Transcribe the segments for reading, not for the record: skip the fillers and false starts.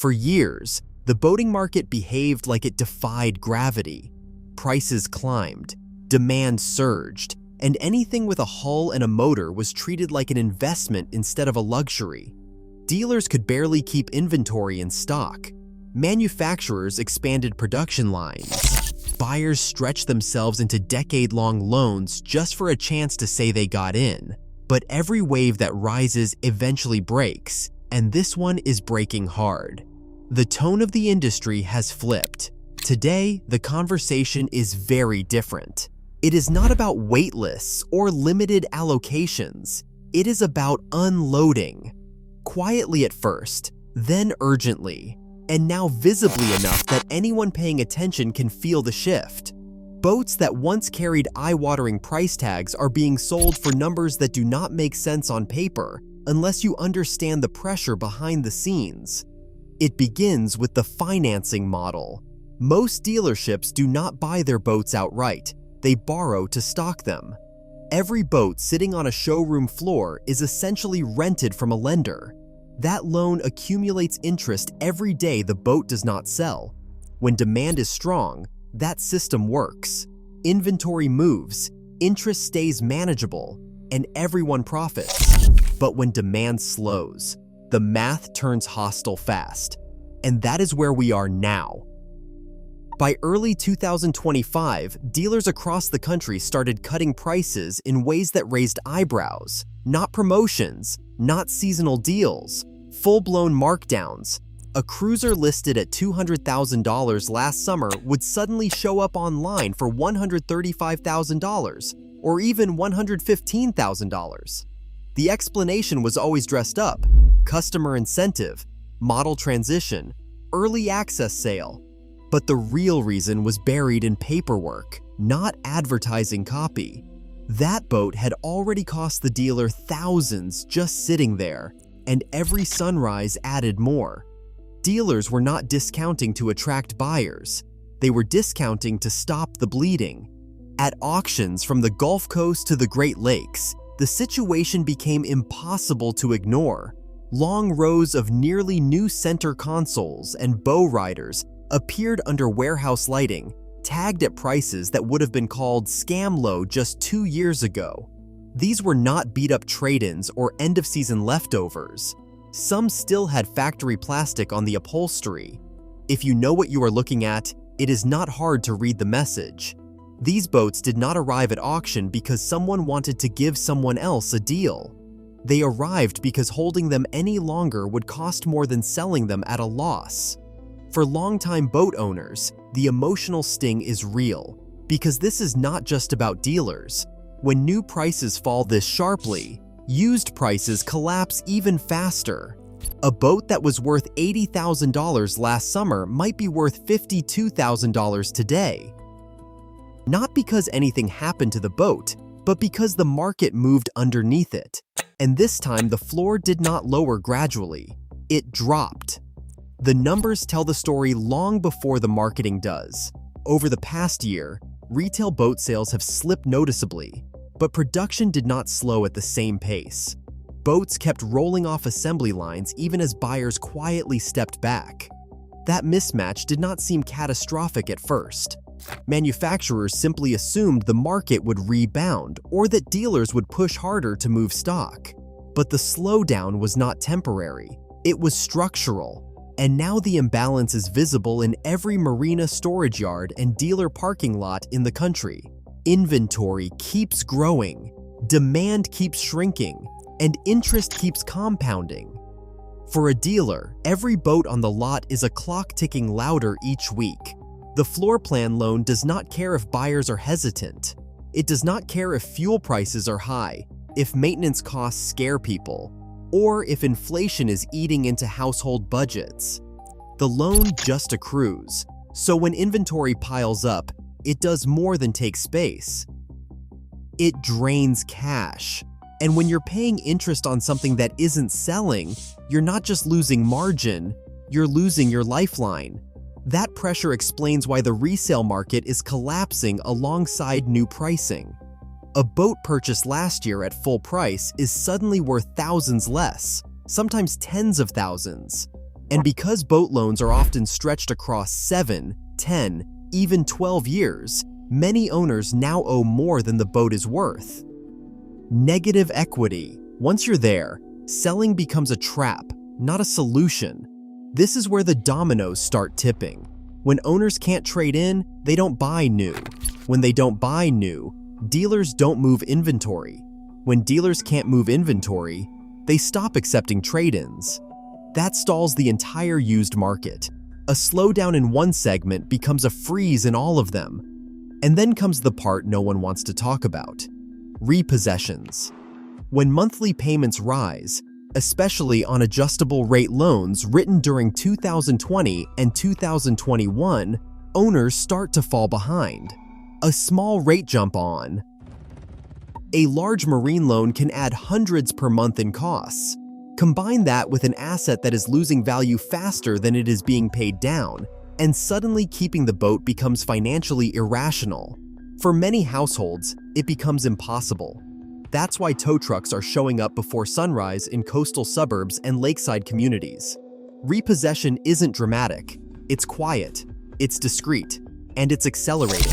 For years, the boating market behaved like it defied gravity. Prices climbed, demand surged, and anything with a hull and a motor was treated like an investment instead of a luxury. Dealers could barely keep inventory in stock. Manufacturers expanded production lines. Buyers stretched themselves into decade-long loans just for a chance to say they got in. But every wave that rises eventually breaks, and this one is breaking hard. The tone of the industry has flipped. Today, the conversation is very different. It is not about wait lists or limited allocations. It is about unloading. Quietly at first, then urgently, and now visibly enough that anyone paying attention can feel the shift. Boats that once carried eye-watering price tags are being sold for numbers that do not make sense on paper unless you understand the pressure behind the scenes. It begins with the financing model. Most dealerships do not buy their boats outright. They borrow to stock them. Every boat sitting on a showroom floor is essentially rented from a lender. That loan accumulates interest every day the boat does not sell. When demand is strong, that system works. Inventory moves, interest stays manageable, and everyone profits. But when demand slows, the math turns hostile fast. And that is where we are now. By early 2025, dealers across the country started cutting prices in ways that raised eyebrows. Not promotions, not seasonal deals, full-blown markdowns. A cruiser listed at $200,000 last summer would suddenly show up online for $135,000 or even $115,000. The explanation was always dressed up: customer incentive, model transition, early access sale. But the real reason was buried in paperwork, not advertising copy. That boat had already cost the dealer thousands just sitting there, and every sunrise added more. Dealers were not discounting to attract buyers. They were discounting to stop the bleeding. At auctions from the Gulf Coast to the Great Lakes, the situation became impossible to ignore. Long rows of nearly new center consoles and bow riders appeared under warehouse lighting, tagged at prices that would have been called scam low just 2 years ago. These were not beat-up trade-ins or end-of-season leftovers. Some still had factory plastic on the upholstery. If you know what you are looking at, it is not hard to read the message. These boats did not arrive at auction because someone wanted to give someone else a deal. They arrived because holding them any longer would cost more than selling them at a loss. For longtime boat owners, the emotional sting is real, because this is not just about dealers. When new prices fall this sharply, used prices collapse even faster. A boat that was worth $80,000 last summer might be worth $52,000 today. Not because anything happened to the boat, but because the market moved underneath it. And this time the floor did not lower gradually, it dropped. The numbers tell the story long before the marketing does. Over the past year, retail boat sales have slipped noticeably, but production did not slow at the same pace. Boats kept rolling off assembly lines even as buyers quietly stepped back. That mismatch did not seem catastrophic at first. Manufacturers simply assumed the market would rebound or that dealers would push harder to move stock. But the slowdown was not temporary, it was structural. And now the imbalance is visible in every marina storage yard and dealer parking lot in the country. Inventory keeps growing, demand keeps shrinking, and interest keeps compounding. For a dealer, every boat on the lot is a clock ticking louder each week. The floor plan loan does not care if buyers are hesitant. It does not care if fuel prices are high, if maintenance costs scare people, or if inflation is eating into household budgets. The loan just accrues, so when inventory piles up, it does more than take space. It drains cash. And when you're paying interest on something that isn't selling, you're not just losing margin, you're losing your lifeline. That pressure explains why the resale market is collapsing alongside new pricing. A boat purchased last year at full price is suddenly worth thousands less, sometimes tens of thousands. And because boat loans are often stretched across 7, 10, even 12 years, many owners now owe more than the boat is worth. Negative equity. Once you're there, selling becomes a trap, not a solution. This is where the dominoes start tipping. When owners can't trade in, they don't buy new. When they don't buy new, dealers don't move inventory. When dealers can't move inventory, they stop accepting trade-ins. That stalls the entire used market. A slowdown in one segment becomes a freeze in all of them. And then comes the part no one wants to talk about: repossessions. When monthly payments rise, especially on adjustable rate loans written during 2020 and 2021, owners start to fall behind. A small rate jump on a large marine loan can add hundreds per month in costs. Combine that with an asset that is losing value faster than it is being paid down, and suddenly keeping the boat becomes financially irrational. For many households, it becomes impossible. That's why tow trucks are showing up before sunrise in coastal suburbs and lakeside communities. Repossession isn't dramatic. It's quiet, it's discreet, and it's accelerating.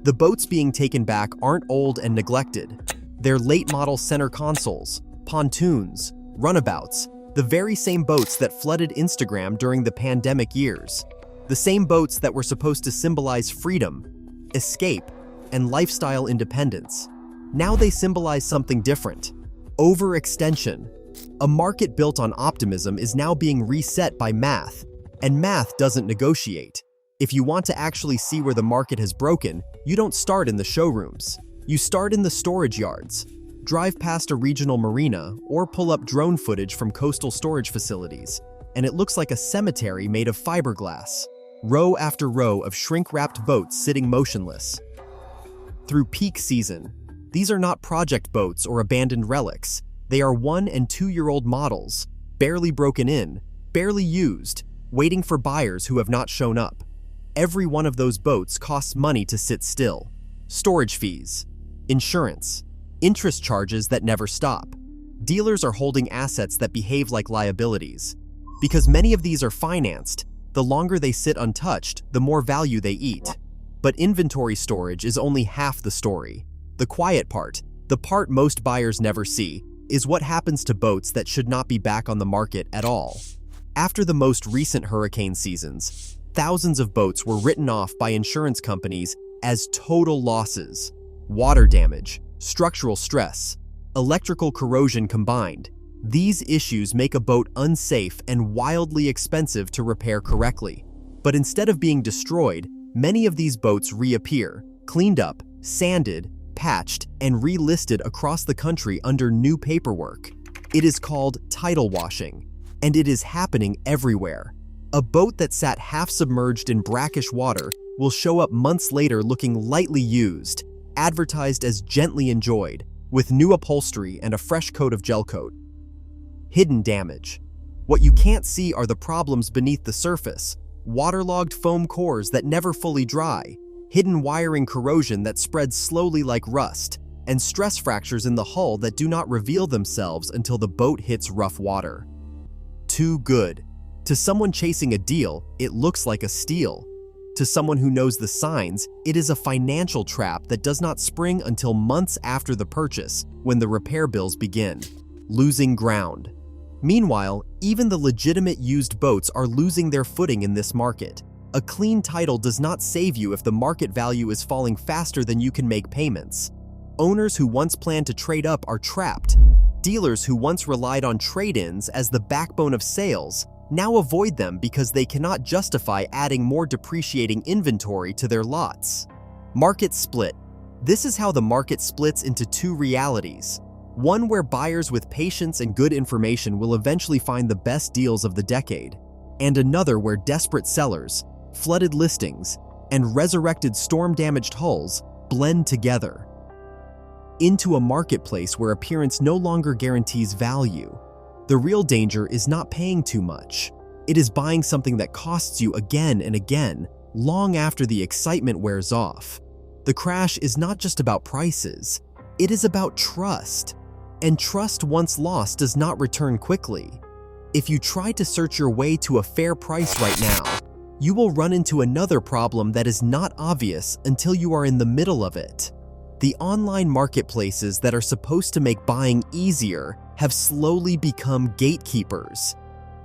The boats being taken back aren't old and neglected. They're late-model center consoles, pontoons, runabouts, the very same boats that flooded Instagram during the pandemic years. The same boats that were supposed to symbolize freedom, escape, and lifestyle independence. Now they symbolize something different: overextension. A market built on optimism is now being reset by math, and math doesn't negotiate. If you want to actually see where the market has broken, you don't start in the showrooms. You start in the storage yards. Drive past a regional marina or pull up drone footage from coastal storage facilities, and it looks like a cemetery made of fiberglass. Row after row of shrink-wrapped boats sitting motionless. Through peak season, these are not project boats or abandoned relics. They are 1- and 2-year-old models, barely broken in, barely used, waiting for buyers who have not shown up. Every one of those boats costs money to sit still. Storage fees, insurance, interest charges that never stop. Dealers are holding assets that behave like liabilities. Because many of these are financed, the longer they sit untouched, the more value they eat. But inventory storage is only half the story. The quiet part, the part most buyers never see, is what happens to boats that should not be back on the market at all. After the most recent hurricane seasons, thousands of boats were written off by insurance companies as total losses. Water damage, structural stress, electrical corrosion combined. These issues make a boat unsafe and wildly expensive to repair correctly. But instead of being destroyed, many of these boats reappear, cleaned up, sanded, patched, and relisted across the country under new paperwork. It is called title washing, and it is happening everywhere. A boat that sat half submerged in brackish water will show up months later looking lightly used, advertised as gently enjoyed, with new upholstery and a fresh coat of gel coat. Hidden damage. What you can't see are the problems beneath the surface: waterlogged foam cores that never fully dry, hidden wiring corrosion that spreads slowly like rust, and stress fractures in the hull that do not reveal themselves until the boat hits rough water. Too good. To someone chasing a deal, it looks like a steal. To someone who knows the signs, it is a financial trap that does not spring until months after the purchase, when the repair bills begin. Losing ground. Meanwhile, even the legitimate used boats are losing their footing in this market. A clean title does not save you if the market value is falling faster than you can make payments. Owners who once planned to trade up are trapped. Dealers who once relied on trade-ins as the backbone of sales now avoid them because they cannot justify adding more depreciating inventory to their lots. Market split. This is how the market splits into two realities. One where buyers with patience and good information will eventually find the best deals of the decade, and another where desperate sellers, flooded listings, and resurrected storm-damaged hulls blend together into a marketplace where appearance no longer guarantees value. The real danger is not paying too much. It is buying something that costs you again and again, long after the excitement wears off. The crash is not just about prices. It is about trust. And trust once lost does not return quickly. If you try to search your way to a fair price right now, you will run into another problem that is not obvious until you are in the middle of it. The online marketplaces that are supposed to make buying easier have slowly become gatekeepers.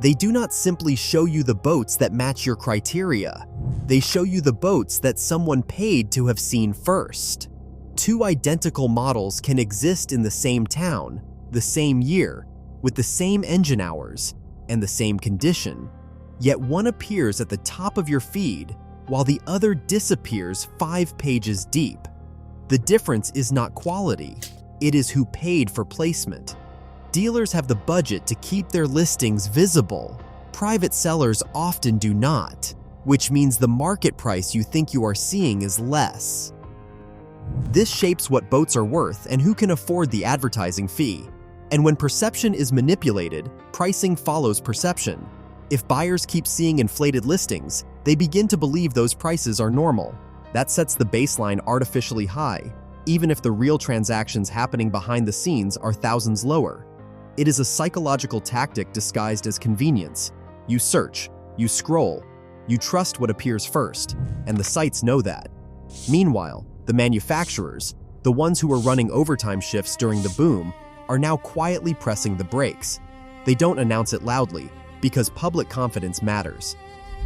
They do not simply show you the boats that match your criteria. They show you the boats that someone paid to have seen first. Two identical models can exist in the same town, the same year, with the same engine hours, and the same condition, yet one appears at the top of your feed while the other disappears 5 pages deep. The difference is not quality, it is who paid for placement. Dealers have the budget to keep their listings visible. Private sellers often do not, which means the market price you think you are seeing is less. This shapes what boats are worth and who can afford the advertising fee. And when perception is manipulated, pricing follows perception. If buyers keep seeing inflated listings, they begin to believe those prices are normal. That sets the baseline artificially high, even if the real transactions happening behind the scenes are thousands lower. It is a psychological tactic disguised as convenience. You search, you scroll, you trust what appears first, and the sites know that. Meanwhile, the manufacturers, the ones who were running overtime shifts during the boom, are now quietly pressing the brakes. They don't announce it loudly, because public confidence matters.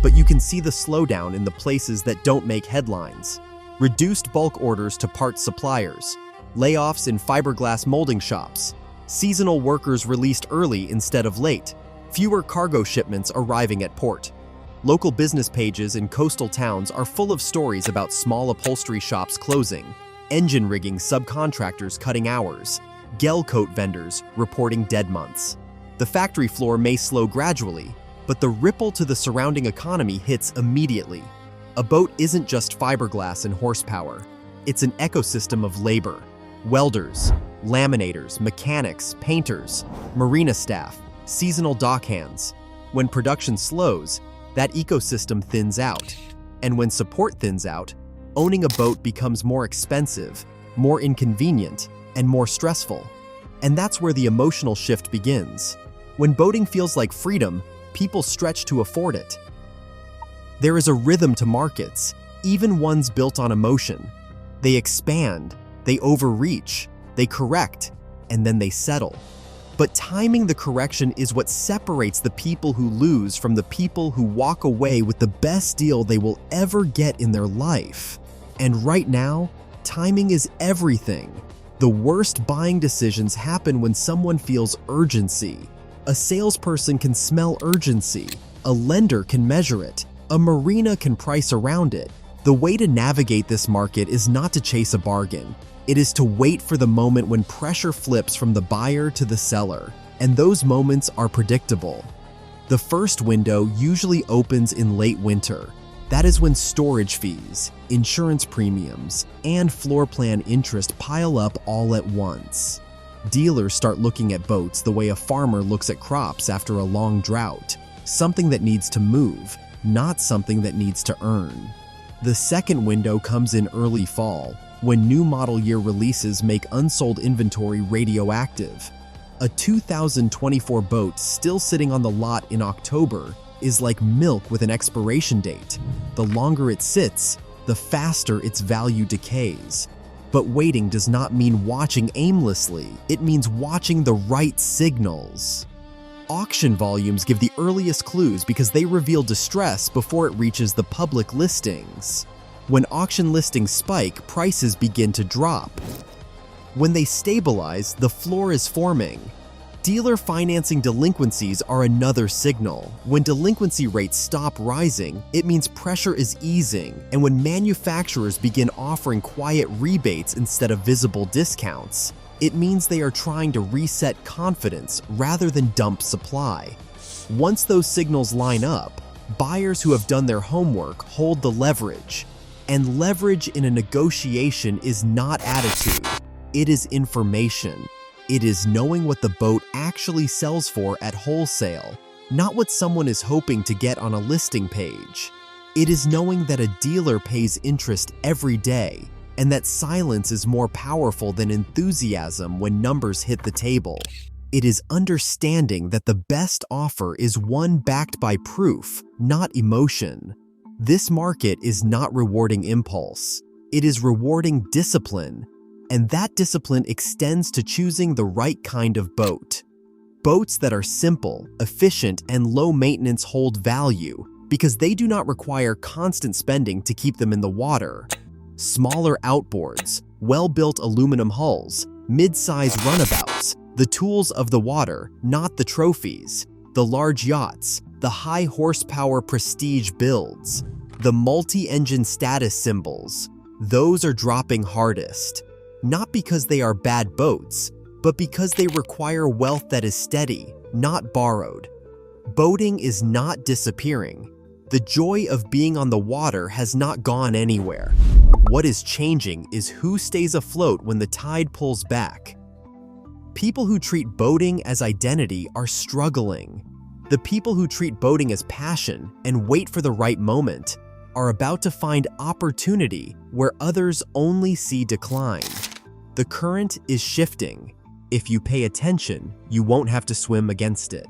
But you can see the slowdown in the places that don't make headlines. Reduced bulk orders to parts suppliers, layoffs in fiberglass molding shops, seasonal workers released early instead of late, fewer cargo shipments arriving at port. Local business pages in coastal towns are full of stories about small upholstery shops closing, engine rigging subcontractors cutting hours, gel coat vendors reporting dead months. The factory floor may slow gradually, but the ripple to the surrounding economy hits immediately. A boat isn't just fiberglass and horsepower. It's an ecosystem of labor. Welders, laminators, mechanics, painters, marina staff, seasonal dockhands. When production slows, that ecosystem thins out. And when support thins out, owning a boat becomes more expensive, more inconvenient, and more stressful. And that's where the emotional shift begins. When boating feels like freedom, people stretch to afford it. There is a rhythm to markets, even ones built on emotion. They expand, they overreach, they correct, and then they settle. But timing the correction is what separates the people who lose from the people who walk away with the best deal they will ever get in their life. And right now, timing is everything. The worst buying decisions happen when someone feels urgency. A salesperson can smell urgency. A lender can measure it. A marina can price around it. The way to navigate this market is not to chase a bargain. It is to wait for the moment when pressure flips from the buyer to the seller, and those moments are predictable. The first window usually opens in late winter. That is when storage fees, insurance premiums, and floor plan interest pile up all at once. Dealers start looking at boats the way a farmer looks at crops after a long drought, something that needs to move, not something that needs to earn. The second window comes in early fall, when new model year releases make unsold inventory radioactive. A 2024 boat still sitting on the lot in October is like milk with an expiration date. The longer it sits, the faster its value decays. But waiting does not mean watching aimlessly, it means watching the right signals. Auction volumes give the earliest clues because they reveal distress before it reaches the public listings. When auction listings spike, prices begin to drop. When they stabilize, the floor is forming. Dealer financing delinquencies are another signal. When delinquency rates stop rising, it means pressure is easing, and when manufacturers begin offering quiet rebates instead of visible discounts, it means they are trying to reset confidence rather than dump supply. Once those signals line up, buyers who have done their homework hold the leverage. And leverage in a negotiation is not attitude, it is information. It is knowing what the boat actually sells for at wholesale, not what someone is hoping to get on a listing page. It is knowing that a dealer pays interest every day, and that silence is more powerful than enthusiasm when numbers hit the table. It is understanding that the best offer is one backed by proof, not emotion. This market is not rewarding impulse. It is rewarding discipline, and that discipline extends to choosing the right kind of boat. Boats that are simple, efficient, and low maintenance hold value because they do not require constant spending to keep them in the water. Smaller outboards, well-built aluminum hulls, mid-size runabouts, the tools of the water, not the trophies, the large yachts, the high-horsepower prestige builds, the multi-engine status symbols, those are dropping hardest. Not because they are bad boats, but because they require wealth that is steady, not borrowed. Boating is not disappearing. The joy of being on the water has not gone anywhere. What is changing is who stays afloat when the tide pulls back. People who treat boating as identity are struggling. The people who treat boating as passion and wait for the right moment are about to find opportunity where others only see decline. The current is shifting. If you pay attention, you won't have to swim against it.